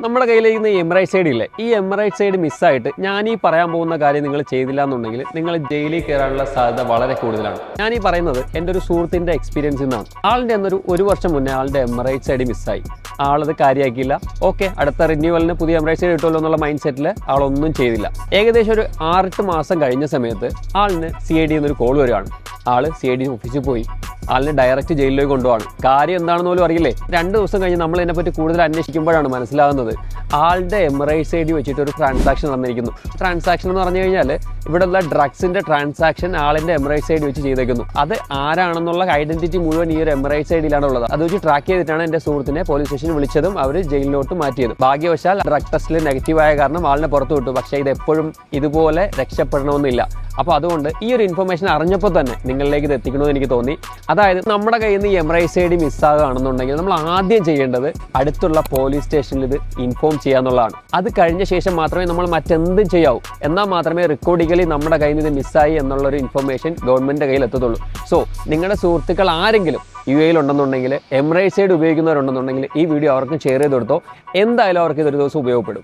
നമ്മുടെ കയ്യിലിരിക്കുന്ന Emirates ID ഇല്ലേ, ഈ എമിറേറ്റ്സ് ഐഡി മിസ്സായിട്ട് ഞാൻ ഈ പറയാൻ പോകുന്ന കാര്യം നിങ്ങൾ ചെയ്തില്ല എന്നുണ്ടെങ്കിൽ നിങ്ങൾ ജയിലിൽ കയറാനുള്ള സാധ്യത വളരെ കൂടുതലാണ്. ഞാൻ ഈ പറയുന്നത് എൻ്റെ ഒരു സുഹൃത്തിൻ്റെ എക്സ്പീരിയൻസിൽ നിന്നാണ്. ആളുടെ ഒരു വർഷം മുന്നേ ആളുടെ എമിറേറ്റ്സ് ഐഡി മിസ്സായി. ആളത് കാര്യമാക്കിയില്ല. ഓക്കെ, അടുത്ത റിന്യൂവലിന് പുതിയ എമിറേറ്റ്സ് ഐഡി കിട്ടുമല്ലോ എന്നുള്ള മൈൻഡ് സെറ്റിൽ ആളൊന്നും ചെയ്തില്ല. ഏകദേശം ഒരു 6-8 മാസം കഴിഞ്ഞ സമയത്ത് ആളിന് CID എന്നൊരു കോൾ വരികയാണ്. ആള് CID ഓഫീസിൽ പോയി. ആളിനെ ഡയറക്റ്റ് ജയിലിലേക്ക് കൊണ്ടുപോകാണ്. കാര്യം എന്താണെന്ന് പോലും അറിയില്ലേ. 2 ദിവസം കഴിഞ്ഞ് നമ്മൾ ഇതിനെപ്പറ്റി കൂടുതൽ അന്വേഷിക്കുമ്പോഴാണ് മനസ്സിലാകുന്നത് ആളുടെ എമിറേറ്റ്സ് ഐഡി വെച്ചിട്ട് ഒരു ട്രാൻസാക്ഷൻ നടന്നിരിക്കുന്നു. ട്രാൻസാക്ഷൻ എന്ന് പറഞ്ഞു കഴിഞ്ഞാൽ ഇവിടെയുള്ള ഡ്രഗ്സിന്റെ ട്രാൻസാക്ഷൻ ആളിന്റെ എമിറേറ്റ്സ് ഐഡി വെച്ച് ചെയ്തേക്കുന്നു. അത് ആരാണെന്നുള്ള ഐഡന്റിറ്റി മുഴുവൻ ഈ ഒരു എമിറേറ്റ്സ് ഐഡിയിലാണ് ഉള്ളത്. അത് വെച്ച് ട്രാക്ക് ചെയ്തിട്ടാണ് എൻ്റെ സുഹൃത്തിനെ പോലീസ് സ്റ്റേഷനിൽ വിളിച്ചതും അവർ ജയിലിലോട്ട് മാറ്റിയത്. ഭാഗ്യവശാൽ ഡ്രഗ് ടെസ്റ്റിൽ നെഗറ്റീവായ കാരണം ആളിനെ പുറത്തു വിട്ടു. പക്ഷേ ഇത് എപ്പോഴും ഇതുപോലെ രക്ഷപ്പെടണമെന്നില്ല. അപ്പോൾ അതുകൊണ്ട് ഈ ഒരു ഇൻഫർമേഷൻ അറിഞ്ഞപ്പോൾ തന്നെ നിങ്ങളിലേക്ക് ഇത് എത്തിക്കണമെന്ന് എനിക്ക് തോന്നി. അതായത് നമ്മുടെ കയ്യിൽ നിന്ന് ഈ എമിറേറ്റ്സ് ഐഡി മിസ്സാകുകയാണെന്നുണ്ടെങ്കിൽ നമ്മൾ ആദ്യം ചെയ്യേണ്ടത് അടുത്തുള്ള പോലീസ് സ്റ്റേഷനിൽ ഇത് ഇൻഫോം ചെയ്യാന്നുള്ളതാണ്. അത് കഴിഞ്ഞ ശേഷം മാത്രമേ നമ്മൾ മറ്റെന്തും ചെയ്യാവൂ. എന്നാൽ മാത്രമേ റെക്കോർഡിക്കലി നമ്മുടെ കയ്യിൽ നിന്ന് ഇത് മിസ്സായി എന്നുള്ളൊരു ഇൻഫർമേഷൻ ഗവൺമെൻറ്റിൻ്റെ കയ്യിൽ എത്തത്തുള്ളൂ. സോ നിങ്ങളുടെ സുഹൃത്തുക്കൾ ആരെങ്കിലും UAE ഉണ്ടെന്നുണ്ടെങ്കിൽ എമിറേറ്റ്സ് ഐഡി ഉപയോഗിക്കുന്നവരുണ്ടെന്നുണ്ടെങ്കിൽ ഈ വീഡിയോ അവർക്കും ഷെയർ ചെയ്ത് കൊടുത്തോ. എന്തായാലും അവർക്ക് ഇതൊരു ദിവസം ഉപയോഗപ്പെടും.